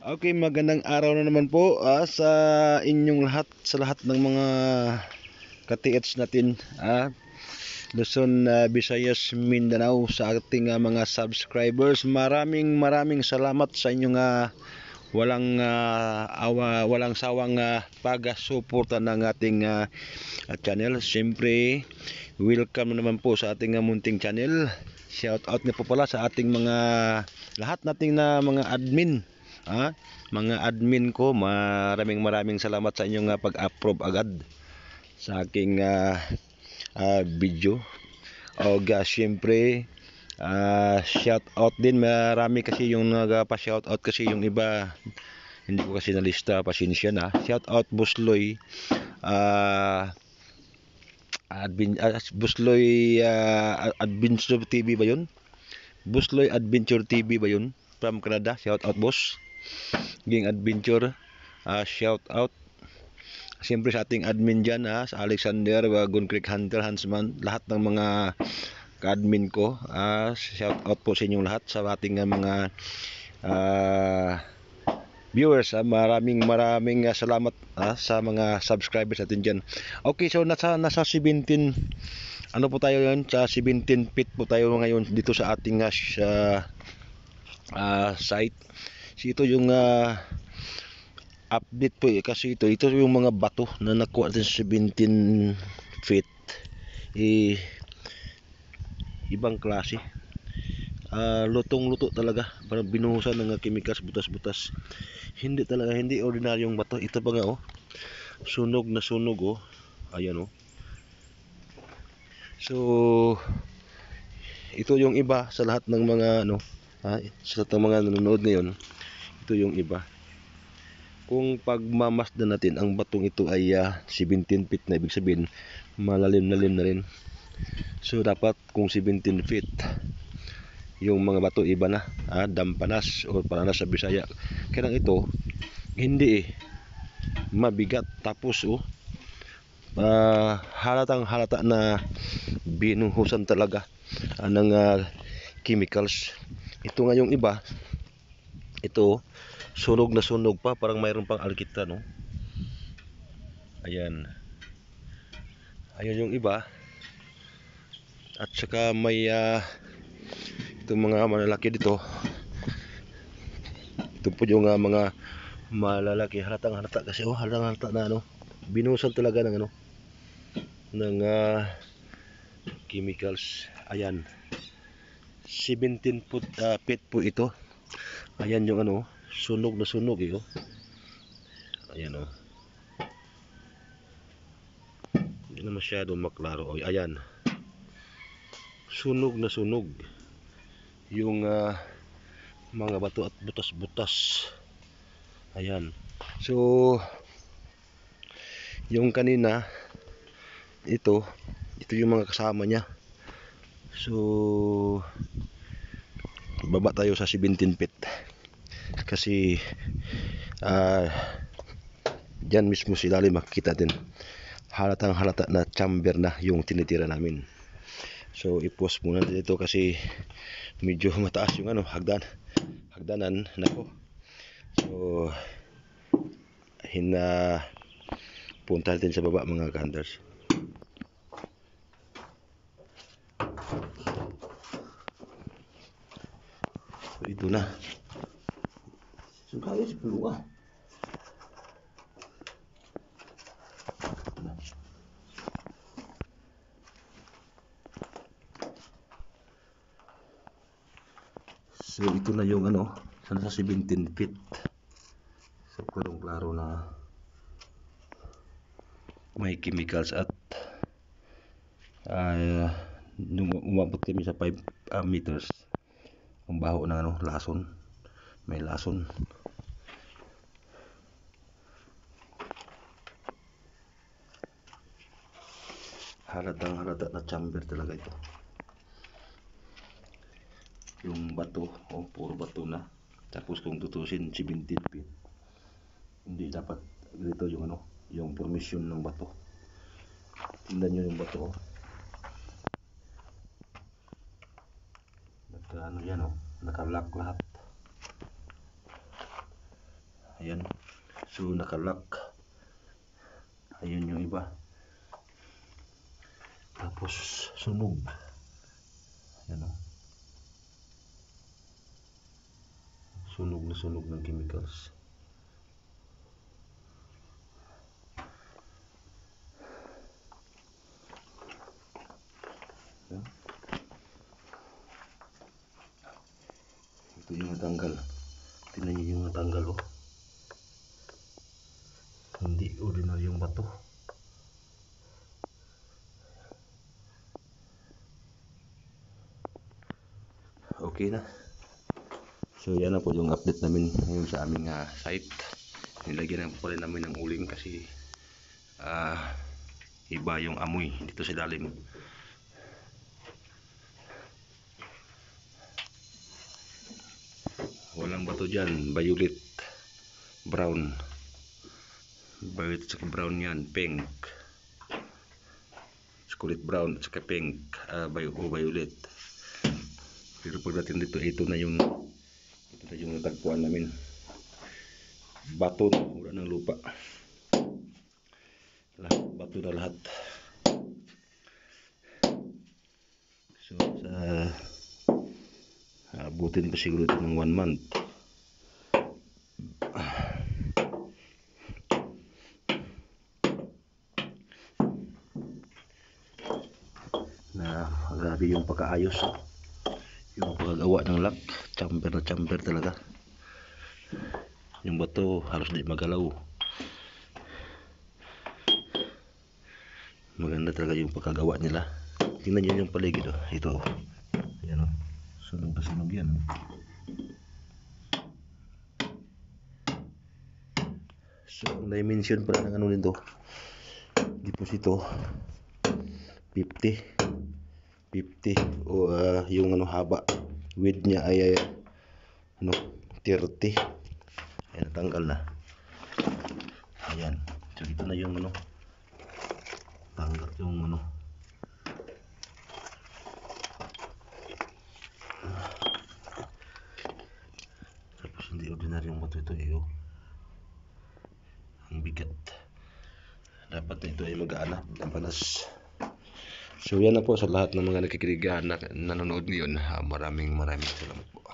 Okay, magandang araw na naman po sa inyong lahat, sa lahat ng mga ka-TH natin, Luzon, Visayas, Mindanao, sa ating mga subscribers. Maraming salamat sa inyong walang sawang pag-suporta ng ating channel. Siyempre, welcome naman po sa ating munting channel. Shout out na po pala sa ating mga lahat nating mga admin. Mga admin ko, maraming salamat sa inyong pag-approve agad sa aking video. O siyempre, shout out din, marami kasi yung nagpa-shout out kasi yung iba hindi ko kasi nalista, pasensya na. Shout out Busloy, Busloy Adventure TV ba yun? Busloy Adventure TV ba yun? From Canada, shout out boss. Ging Adventure, shout out. Siyempre sa ating admin dyan, sa Alexander, Wagon Creek Hunter, Hansman, lahat ng mga ka-admin ko, shout out po sa inyong lahat, sa ating mga viewers. Maraming salamat sa mga subscribers natin dyan. Okay, so nasa 17, ano po tayo yun, sa 17 feet po tayo ngayon dito sa ating site. So ito yung update po kasi ito yung mga bato na nakuha natin sa 17 feet, ibang klase, lutong-luto talaga, parang binuhusan ng chemicals, butas-butas, hindi ordinaryong bato. Ito pa nga sunog na sunog ayan so ito yung iba sa lahat ng mga sa lahat ng mga nanonood ngayon. Ito yung iba. Kung pagmamasdan natin, ang batong ito ay 17 feet na, ibig sabihin malalim na rin. So dapat kung 17 feet yung mga bato, iba na, dampanas o para na sa Bisaya. Kaya ito hindi mabigat, tapos halatang halata na binuhusan talaga ng chemicals. Ito nga yung iba, ito sunog na sunog pa, parang mayroon pang alkitra, no? Ayan yung iba. At saka may itong mga malalaki dito. Ito po yung mga malalaki, halatang halata kasi halatang halata na binuhusan talaga ng ng chemicals. Ayan, 17 feet po ito. Ayan yung sunog na sunog ayan hindi na masyado maklaro. Ayan, sunog na sunog yung mga bato at butas-butas. Ayan, so yung kanina ito yung mga kasama niya. So baba tayo sa 17 feet kasi dyan mismo si Lali, makikita din halatang halata na chamber na yung tinitira namin. So i-post muna dito kasi medyo mataas yung hagdanan nako. So punta natin sa baba mga ka-hunters. So ito na. So kaya si Puluwa. So ito na yung sa 17 feet. So klaro na may chemicals at nung umabot kami sa 5 meters, ang baho ng lason, may lason. Halatang halata na chamber talaga ito. Yung bato, puro bato na. Tapos kung tutusin 17 feet, hindi dapat dito yung yung formation ng bato. Tingnan nyo yung bato naka yan nakalock lahat. Ayan. So nakalock. Ayun yung iba. Tapos sunog. Ayan o. Sunog na sunog ng chemicals. Ayan. Ito yung natanggal. Tingnan nyo yung natanggal o. Hindi ordinary yung bato. Okay na. So yan na po yung update namin ngayon sa aming site. Nilagyan na po rin namin ng uling kasi iba yung amoy dito sa ilalim. Walang bato dyan. Violet, brown. Violet at saka brown yan. Pink. Chocolate brown at saka pink. Violet. Pero pagdating dito, ito na yung natagpuan namin. Bato na, wala ng lupa. Bato na lahat. So sa abutin pa siguro ito ng 1 month. Na grabe yung pagkaayos. Yung pagkagawa ng lock, chamber na chamber talaga. Yung bato halos di magalaw. Maganda talaga yung pagkagawa nila. Tingnan nyo yung paligid oh. Ito oh. Ayan oh. Sunog na sunog yan oh. So ang dimension pala ng ano nito, deposito 50 o yung ano haba, width niya ay ano 30. Ayan, natanggal na. Ayan. So ito na yung ano, tanggal yung ano. Tapos hindi ordinary yung bato ito eh. Ang bigat. Dapat na ito ay mag-aanap ng panas. So yan na po sa lahat ng mga nakikinig na nanonood ngayon. Maraming salamat po.